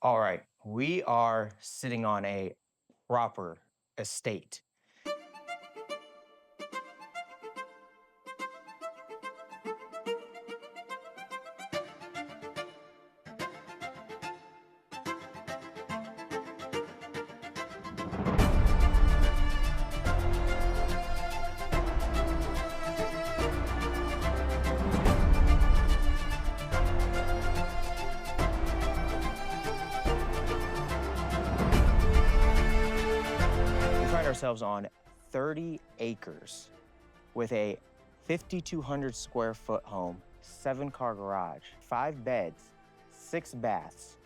All right, we are sitting on a proper estate. We find ourselves on 30 acres with a 5,200 square foot home, 7-car garage, 5 beds, 6 baths.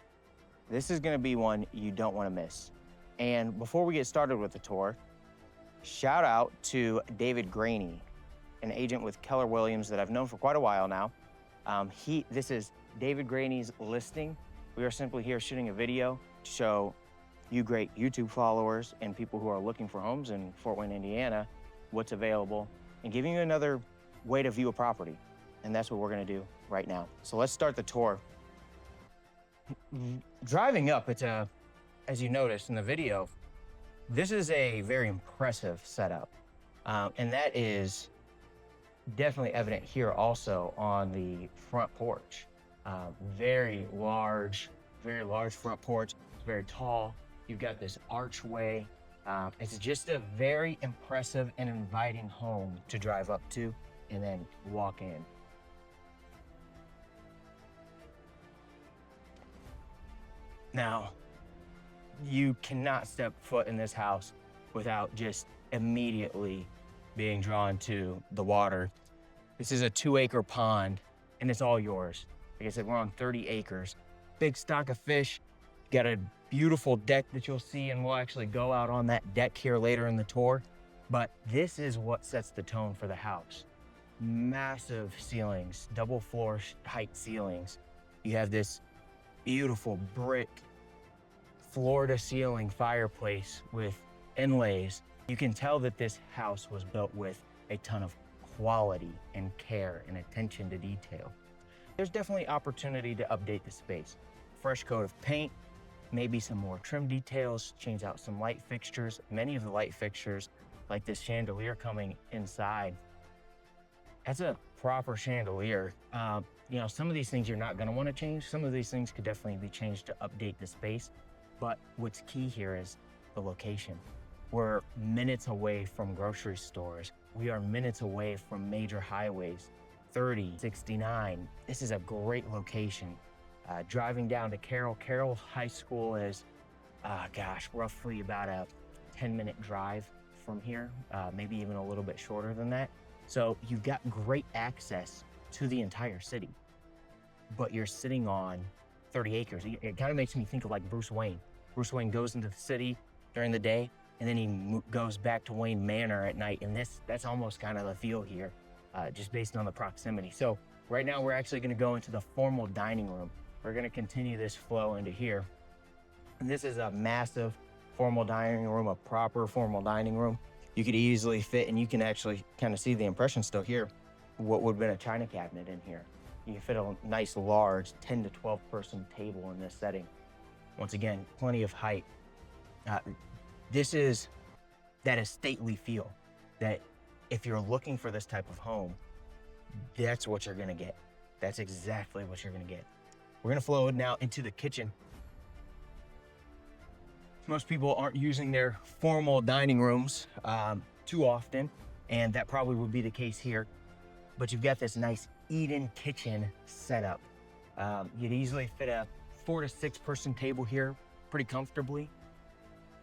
This is gonna be one you don't wanna miss. And before we get started with the tour, shout out to David Graney, an agent with Keller Williams that I've known for quite a while now. This is David Graney's listing. We are simply here shooting a video to show you great YouTube followers and people who are looking for homes in Fort Wayne, Indiana, what's available, and giving you another way to view a property. And that's what we're gonna do right now. So let's start the tour. Driving up, as you noticed in the video, this is a very impressive setup. And that is definitely evident here also on the front porch. Very large front porch, very tall. You've got this archway. It's just a very impressive and inviting home to drive up to and then walk in. Now, you cannot step foot in this house without just immediately being drawn to the water. This is a 2-acre pond and it's all yours. Like I said, we're on 30 acres. Big stock of fish. Got a beautiful deck that you'll see, and we'll actually go out on that deck here later in the tour. But this is what sets the tone for the house. Massive ceilings, double floor height ceilings. You have this beautiful brick floor to ceiling fireplace with inlays. You can tell that this house was built with a ton of quality and care and attention to detail. There's definitely opportunity to update the space. Fresh coat of paint, maybe some more trim details, change out some light fixtures. Many of the light fixtures, like this chandelier coming inside, that's a proper chandelier. You know, some of these things you're not gonna wanna change. Some of these things could definitely be changed to update the space. But what's key here is the location. We're minutes away from grocery stores. We are minutes away from major highways, 30, 69. This is a great location. Driving down to Carroll High School is, roughly about a 10-minute drive from here, maybe even a little bit shorter than that. So you've got great access to the entire city, but you're sitting on 30 acres. It kind of makes me think of like Bruce Wayne. Bruce Wayne goes into the city during the day, and then he goes back to Wayne Manor at night, and that's almost kind of the feel here, just based on the proximity. So right now we're actually gonna go into the formal dining room. We're gonna continue this flow into here. And this is a massive formal dining room, a proper formal dining room. You could easily fit, and you can actually kind of see the impression still here, what would have been a china cabinet in here. You can fit a nice large 10 to 12 person table in this setting. Once again, plenty of height. This is that estately feel that if you're looking for this type of home, that's what you're gonna get. That's exactly what you're gonna get. We're gonna flow now into the kitchen. Most people aren't using their formal dining rooms too often, and that probably would be the case here. But you've got this nice eat-in kitchen setup. You'd easily fit a 4 to 6 person table here pretty comfortably.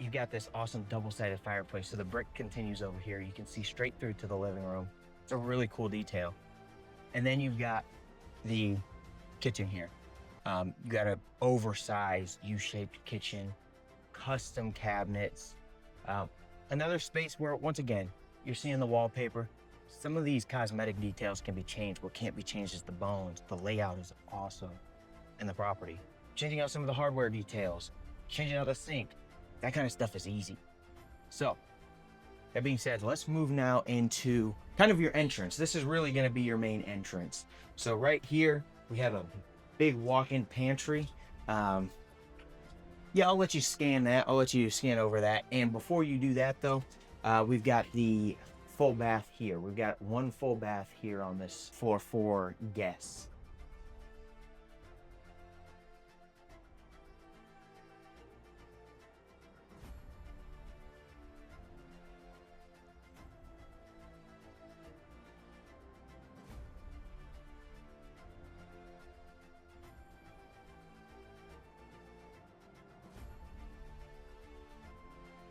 You've got this awesome double-sided fireplace, so the brick continues over here. You can see straight through to the living room. It's a really cool detail. And then you've got the kitchen here. You got an oversized U-shaped kitchen, custom cabinets. Another space where, once again, you're seeing the wallpaper. Some of these cosmetic details can be changed. What can't be changed is the bones. The layout is awesome in the property. Changing out some of the hardware details, changing out the sink, that kind of stuff is easy. So, that being said, let's move now into kind of your entrance. This is really gonna be your main entrance. So right here, we have a big walk-in pantry. Yeah, I'll let you scan that. I'll let you scan over that. And before you do that, though, we've got the full bath here. We've got one full bath here on this floor for guests.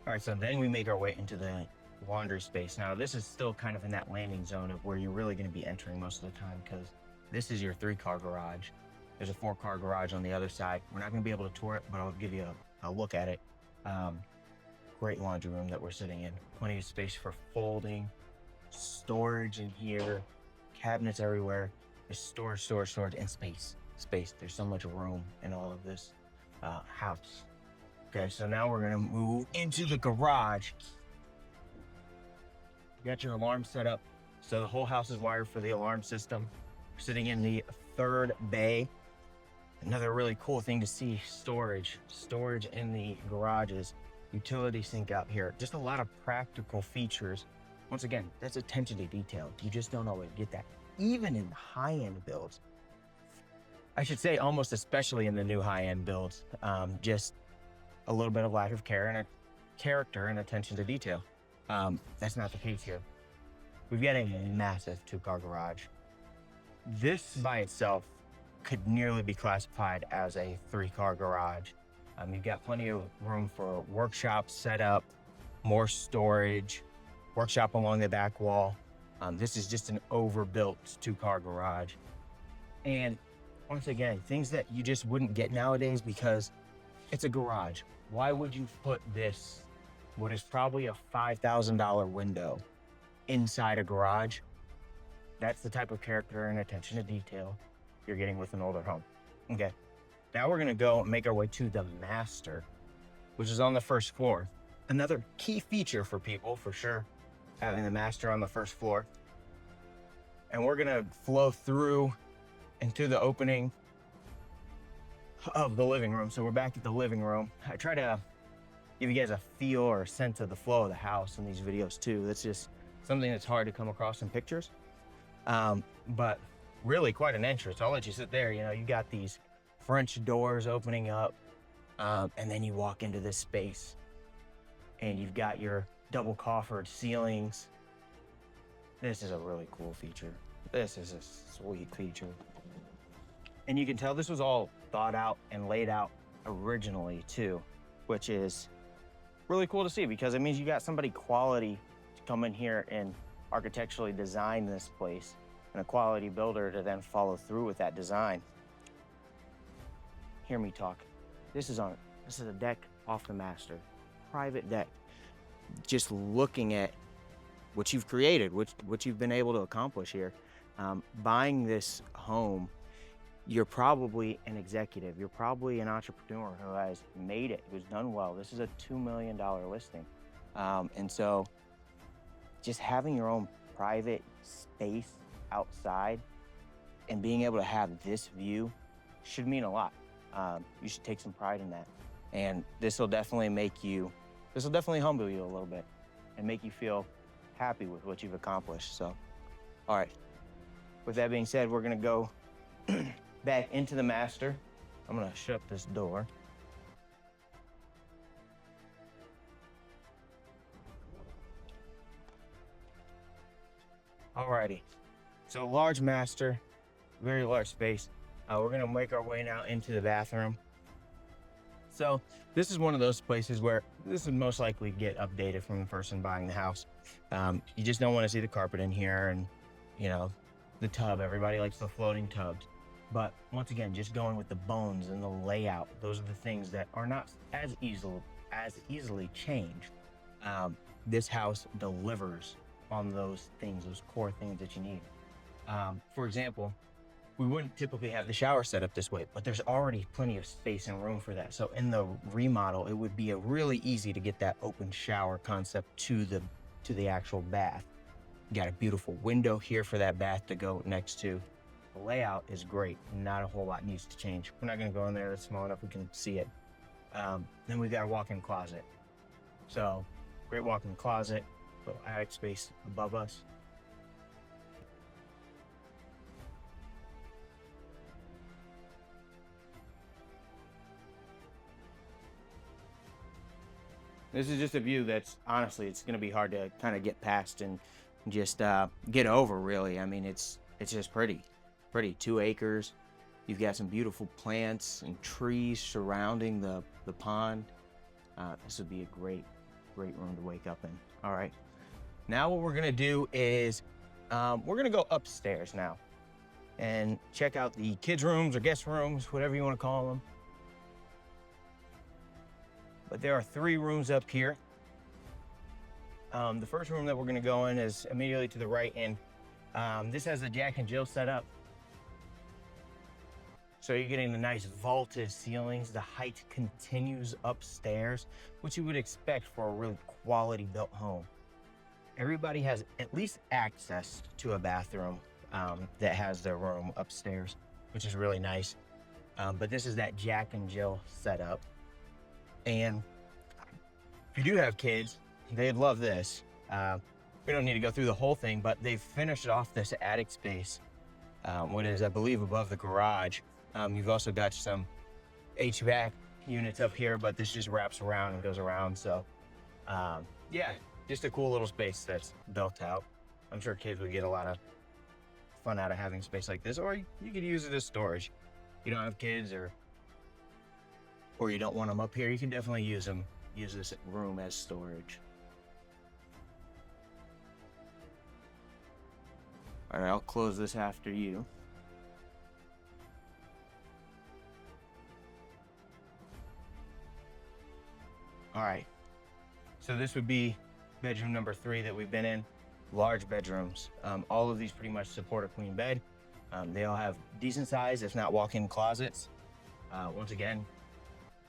All right, so then we make our way into the laundry space. Now, this is still kind of in that landing zone of where you're really going to be entering most of the time, because this is your 3-car garage. There's a 4-car garage on the other side. We're not going to be able to tour it, but I'll give you a look at it. Great laundry room that we're sitting in. Plenty of space for folding, storage in here, cabinets everywhere. There's storage, and space. There's so much room in all of this house. Okay, so now we're gonna move into the garage. You got your alarm set up. So the whole house is wired for the alarm system. We're sitting in the 3rd bay. Another really cool thing to see, storage in the garages, utility sink out here. Just a lot of practical features. Once again, that's attention to detail. You just don't always get that, even in high-end builds. I should say almost especially in the new high-end builds. Just a little bit of lack of care and a character and attention to detail. That's not the case here. We've got a massive 2-car garage. This by itself could nearly be classified as a 3-car garage. You've got plenty of room for workshop setup, more storage, workshop along the back wall. This is just an overbuilt 2-car garage. And once again, things that you just wouldn't get nowadays because it's a garage. Why would you put this, what is probably a $5,000 window, inside a garage? That's the type of character and attention to detail you're getting with an older home. Okay, now we're gonna go and make our way to the master, which is on the 1st floor. Another key feature for people, for sure, having the master on the 1st floor. And we're gonna flow through into the opening of the living room. So we're back at the living room. I try to give you guys a feel or a sense of the flow of the house in these videos too. That's just something that's hard to come across in pictures. But really quite an entrance. I'll let you sit there. You know, you got these French doors opening up, and then you walk into this space and you've got your double coffered ceilings. This is a really cool feature. This is a sweet feature. And you can tell this was all thought out and laid out originally too, which is really cool to see because it means you got somebody quality to come in here and architecturally design this place, and a quality builder to then follow through with that design. Hear me talk. This is a deck off the master, private deck. Just looking at what you've created, what you've been able to accomplish here. Buying this home, you're probably an executive. You're probably an entrepreneur who has made it, who's done well. This is a $2 million listing. And so just having your own private space outside and being able to have this view should mean a lot. You should take some pride in that. And this will definitely humble you a little bit and make you feel happy with what you've accomplished. So, all right. With that being said, we're gonna go back into the master. I'm gonna shut this door. Alrighty, so large master, very large space. We're gonna make our way now into the bathroom. So this is one of those places where this would most likely get updated from the person buying the house. You just don't want to see the carpet in here and, you know, the tub. Everybody likes the floating tubs. But once again, just going with the bones and the layout, those are the things that are not as easily changed. This house delivers on those things, those core things that you need. For example, we wouldn't typically have the shower set up this way, but there's already plenty of space and room for that. So in the remodel, it would be really easy to get that open shower concept to the actual bath. You got a beautiful window here for that bath to go next to. The layout is great. Not a whole lot needs to change. We're not gonna go in there. That's small enough we can see it. Then we've got a walk-in closet. So great walk-in closet, little attic space above us. This is just a view that's honestly, it's going to be hard to kind of get past and just get over, really. I mean, it's just pretty. 2 acres. You've got some beautiful plants and trees surrounding the pond. This would be a great room to wake up in. All right. Now what we're going to do is we're going to go upstairs now and check out the kids' rooms or guest rooms, whatever you want to call them. But there are 3 rooms up here. The first room that we're gonna go in is immediately to the right, and this has a Jack and Jill set up. So you're getting the nice vaulted ceilings. The height continues upstairs, which you would expect for a really quality built home. Everybody has at least access to a bathroom that has their room upstairs, which is really nice. But this is that Jack and Jill setup. And if you do have kids, they'd love this. We don't need to go through the whole thing, but they've finished off this attic space, what is, I believe, above the garage. You've also got some HVAC units up here, but this just wraps around and goes around. So yeah, just a cool little space that's built out. I'm sure kids would get a lot of fun out of having space like this, or you could use it as storage. You don't have kids or you don't want them up here, you can definitely use this room as storage. All right, I'll close this after you. All right, so this would be bedroom number 3 that we've been in. Large bedrooms. All of these pretty much support a queen bed. They all have decent size, if not walk-in closets. Once again,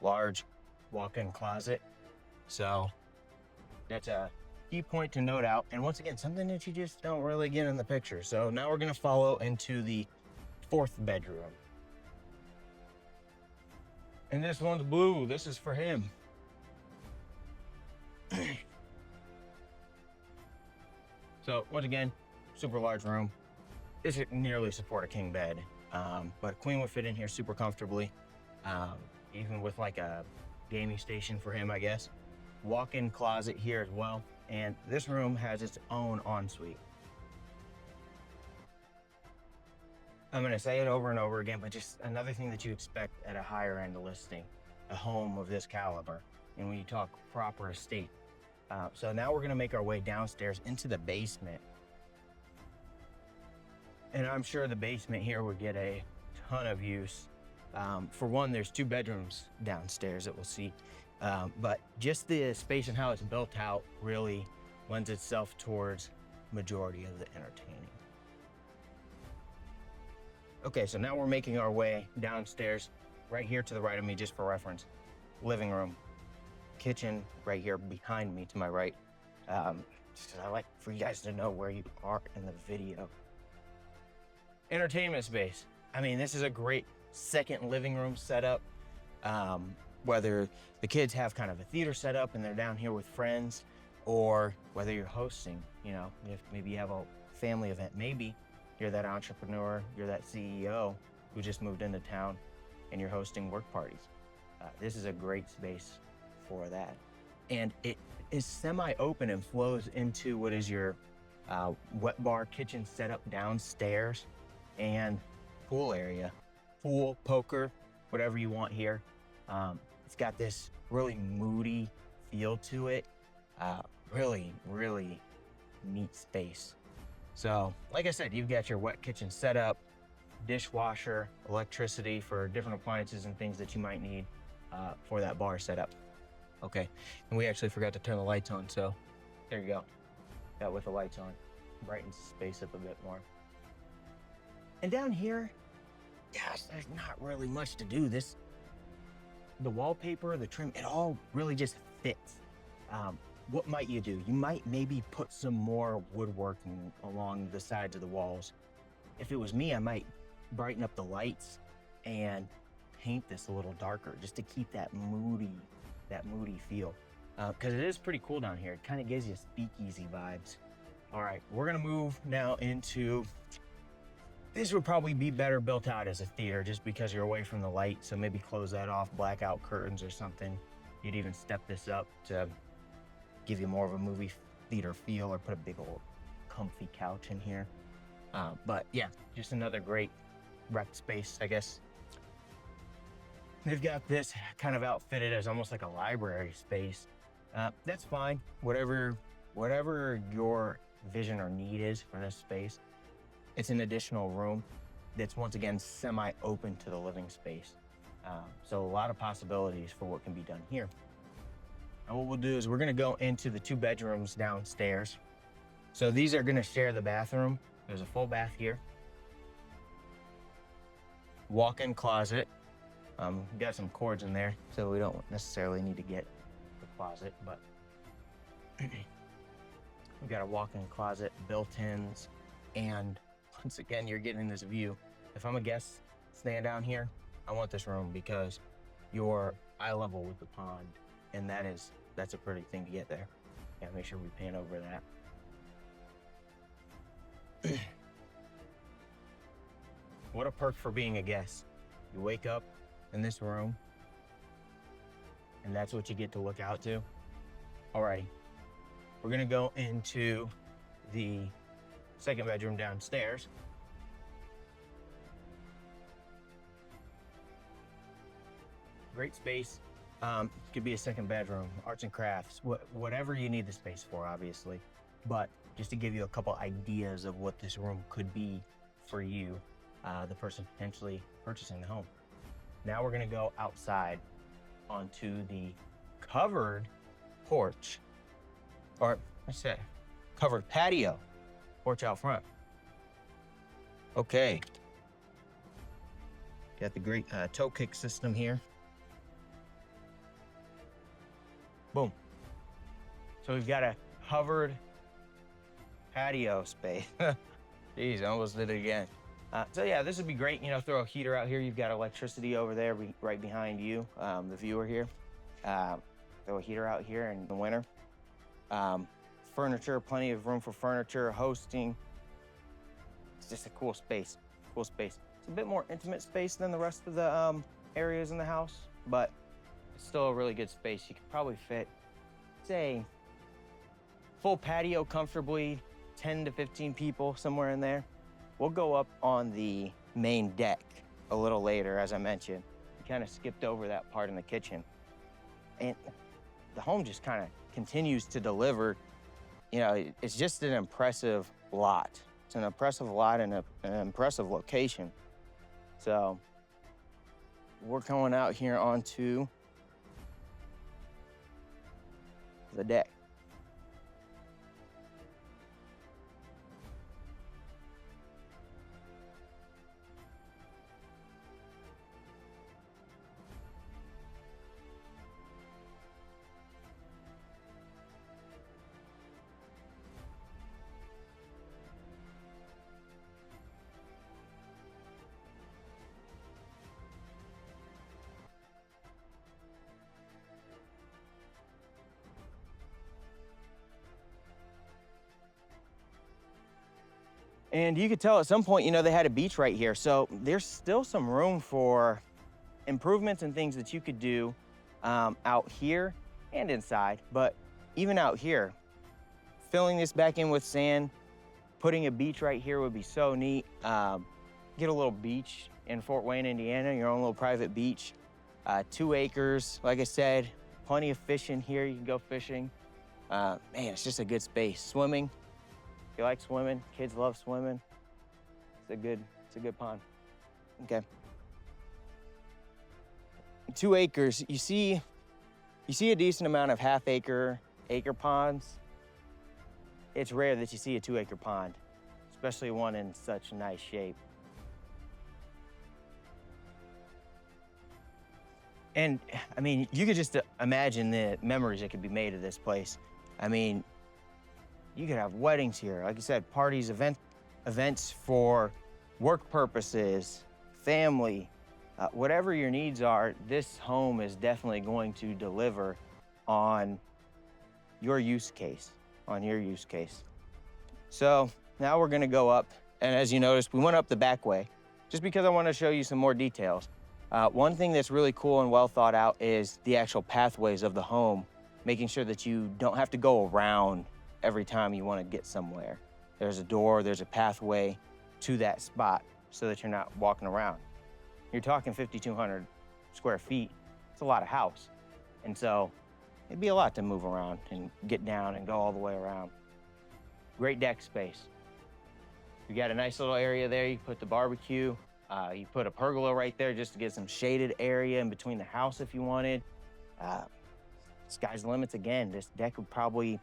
large walk-in closet. So that's a key point to note out. And once again, something that you just don't really get in the picture. So now we're gonna follow into the 4th bedroom. And this one's blue. This is for him. So once again, super large room. This would nearly support a king bed, but a queen would fit in here super comfortably. Even with like a gaming station for him, I guess. Walk-in closet here as well. And this room has its own ensuite. I'm gonna say it over and over again, but just another thing that you expect at a higher end listing, a home of this caliber. And when you talk proper estate. So now we're gonna make our way downstairs into the basement. And I'm sure the basement here would get a ton of use. For one, there's 2 bedrooms downstairs that we'll see, but just the space and how it's built out really lends itself towards majority of the entertaining. Okay, so now we're making our way downstairs, right here to the right of me, just for reference. Living room, kitchen right here behind me to my right. Just I like for you guys to know where you are in the video. Entertainment space. I mean, this is a great second living room setup. Whether the kids have kind of a theater setup and they're down here with friends, or whether you're hosting, you know, if maybe you have a family event, maybe you're that entrepreneur, you're that CEO who just moved into town and you're hosting work parties. This is a great space for that. And it is semi-open and flows into what is your wet bar kitchen setup downstairs and pool area. Pool, poker, whatever you want here. It's got this really moody feel to it. Really, really neat space. So, like I said, you've got your wet kitchen setup, dishwasher, electricity for different appliances and things that you might need for that bar setup. Okay, and we actually forgot to turn the lights on, so there you go. Got with the lights on, brightens the space up a bit more. And down here, gosh, there's not really much to do. The wallpaper, the trim, it all really just fits. What might you do? You might maybe put some more woodworking along the sides of the walls. If it was me, I might brighten up the lights and paint this a little darker just to keep that moody feel. Because it is pretty cool down here. It kind of gives you speakeasy vibes. All right, we're gonna move now into, this would probably be better built out as a theater just because you're away from the light. So maybe close that off, blackout curtains or something. You'd even step this up to give you more of a movie theater feel, or put a big old comfy couch in here. But yeah, just another great rec space, I guess. They've got this kind of outfitted as almost like a library space. That's fine. Whatever your vision or need is for this space, it's an additional room that's once again semi-open to the living space. So a lot of possibilities for what can be done here. And what we'll do is we're gonna go into the 2 bedrooms downstairs. So these are gonna share the bathroom. There's a full bath here. Walk-in closet. Got some cords in there, so we don't necessarily need to get the closet, but we got a walk-in closet, built-ins, and once again, you're getting this view. If I'm a guest staying down here, I want this room because you're eye level with the pond, and that's a pretty thing to get there. Yeah, make sure we pan over that. What a perk for being a guest. You wake up in this room, and that's what you get to look out to. Alrighty, we're gonna go into the 2nd bedroom downstairs. Great space. Could be a 2nd bedroom, arts and crafts, whatever you need the space for, obviously. But just to give you a couple ideas of what this room could be for you, the person potentially purchasing the home. Now we're gonna go outside onto the covered porch, or I said covered patio, porch out front. Okay. Got the great toe kick system here. Boom. So we've got a covered patio space. Jeez, I almost did it again. So yeah, this would be great. You know, throw a heater out here. You've got electricity over there right behind you, the viewer here. Throw a heater out here in the winter. Furniture, plenty of room for furniture, hosting. It's just a cool space, cool space. It's a bit more intimate space than the rest of the areas in the house, but it's still a really good space. You could probably fit, say, full patio comfortably, 10 to 15 people, somewhere in there. We'll go up on the main deck a little later, as I mentioned. We kind of skipped over that part in the kitchen. And the home just kind of continues to deliver. You know, it's just an impressive lot. It's an impressive lot and an impressive location. So we're going out here onto the deck. And you could tell at some point, you know, they had a beach right here. So there's still some room for improvements and things that you could do out here and inside. But even out here, filling this back in with sand, putting a beach right here would be so neat. Get a little beach in Fort Wayne, Indiana, your own little private beach. 2 acres, like I said, plenty of fishing here. You can go fishing. Man, it's just a good space. Swimming. If you like swimming, kids love swimming. It's a good pond. Okay. 2 acres. You see a decent amount of half-acre, acre ponds. It's rare that you see a 2-acre pond, especially one in such nice shape. And I mean, you could just imagine the memories that could be made of this place. I mean, you could have weddings here. Like I said, parties, events for work purposes, family, Whatever your needs are, this home is definitely going to deliver on your use case, So now we're gonna go up, and as you noticed, we went up the back way, just because I wanna show you some more details. One thing that's really cool and well thought out is the actual pathways of the home, making sure that you don't have to go around every time you wanna get somewhere. There's a door, there's a pathway to that spot so that you're not walking around. You're talking 5,200 square feet. It's a lot of house. And so it'd be a lot to move around and get down and go all the way around. Great deck space. You got a nice little area there. You put the barbecue. You put a pergola right there just to get some shaded area in between the house if you wanted. Sky's the limits again. This deck would probably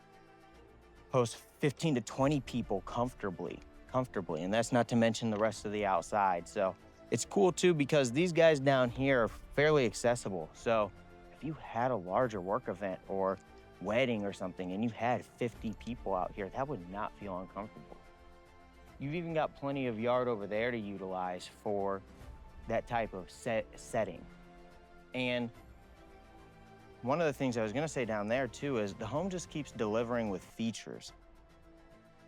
host 15 to 20 people comfortably. And that's not to mention the rest of the outside. So it's cool too, because these guys down here are fairly accessible. So if you had a larger work event or wedding or something and you had 50 people out here, that would not feel uncomfortable. You've even got plenty of yard over there to utilize for that type of setting. And one of the things I was gonna say down there too is the home just keeps delivering with features.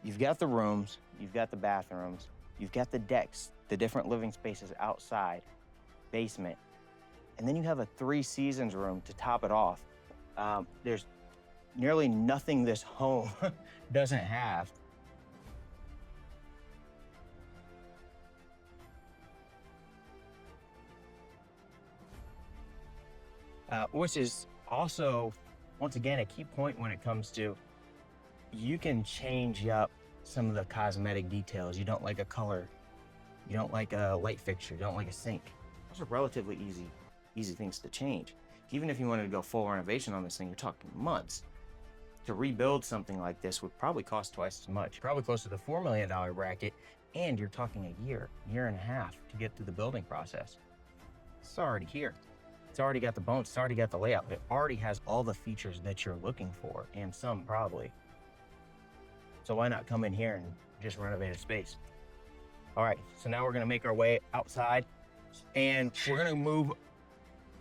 You've got the rooms, you've got the bathrooms, you've got the decks, the different living spaces outside, basement, and then you have a 3 seasons room to top it off. There's nearly nothing this home doesn't have. Which is also, once again, a key point when it comes to, you can change up some of the cosmetic details. You don't like a color, you don't like a light fixture, you don't like a sink. Those are relatively easy things to change. Even if you wanted to go full renovation on this thing, you're talking months. To rebuild something like this would probably cost twice as much, probably close to the $4 million bracket, and you're talking a year and a half to get through the building process. It's already here. It's already got the bones, it's already got the layout. It already has all the features that you're looking for, and some probably. So why not come in here and just renovate a space? All right, so now we're gonna make our way outside, and we're gonna move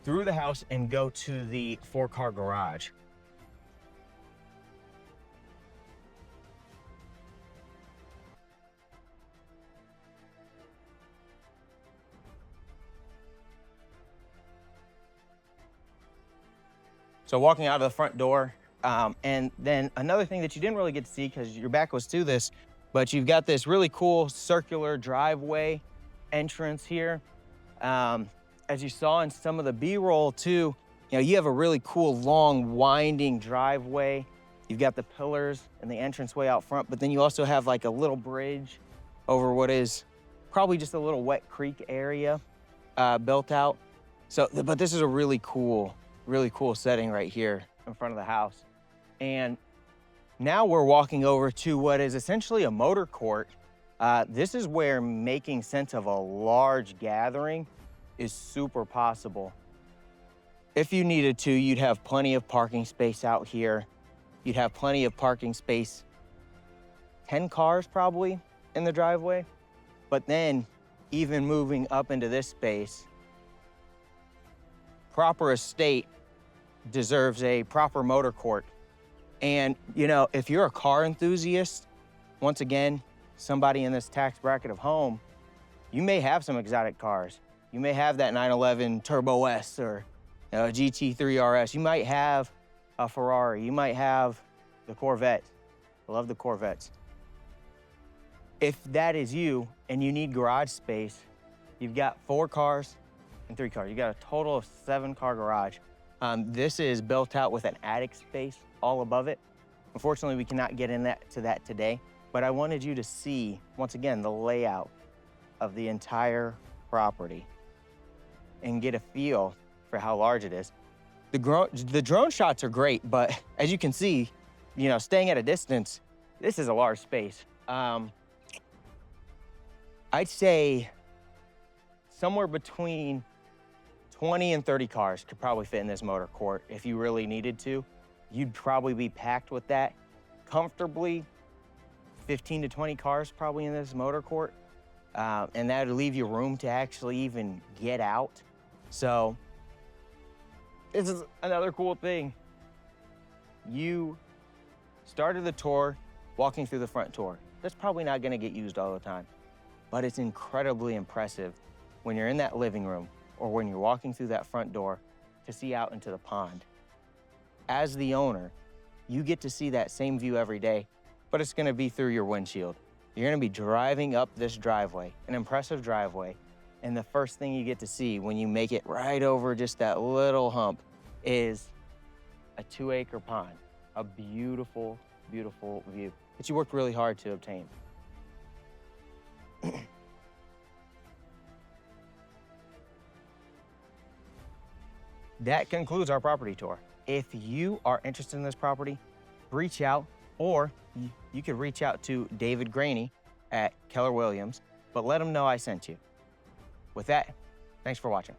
through the house and go to the 4-car garage. So walking out of the front door, and then another thing that you didn't really get to see because your back was to this, but you've got this really cool circular driveway entrance here. As you saw in some of the B-roll too, you have a really cool long winding driveway. You've got the pillars and the entranceway out front, but then you also have like a little bridge over what is probably just a little wet creek area built out. So, but this is a really cool setting right here in front of the house. And now we're walking over to what is essentially a motor court. This is where making sense of a large gathering is super possible. If you needed to, you'd have plenty of parking space out here. You'd have plenty of parking space, 10 cars probably in the driveway. But then even moving up into this space, proper estate deserves a proper motor court. And if you're a car enthusiast, once again, somebody in this tax bracket of home, you may have some exotic cars. You may have that 911 Turbo S or a GT3 RS. You might have a Ferrari. You might have the Corvette. I love the Corvettes. If that is you and you need garage space, you've got 4 cars and 3 cars. You got a total of 7-car garage. This is built out with an attic space all above it. Unfortunately, we cannot get to that today, but I wanted you to see, once again, the layout of the entire property and get a feel for how large it is. The drone shots are great, but as you can see, staying at a distance, this is a large space. I'd say somewhere between 20 and 30 cars could probably fit in this motor court if you really needed to. You'd probably be packed with that comfortably. 15 to 20 cars probably in this motor court. And that would leave you room to actually even get out So this is another cool thing. You started the tour walking through the front door. That's probably not gonna get used all the time, but it's incredibly impressive when you're in that living room or when you're walking through that front door to see out into the pond. As the owner, you get to see that same view every day, but it's gonna be through your windshield. You're gonna be driving up this driveway, an impressive driveway, and the first thing you get to see when you make it right over just that little hump is a 2-acre pond, a beautiful, beautiful view that you worked really hard to obtain. That concludes our property tour. If you are interested in this property, reach out, or you could reach out to David Graney at Keller Williams, but let him know I sent you. With that, thanks for watching.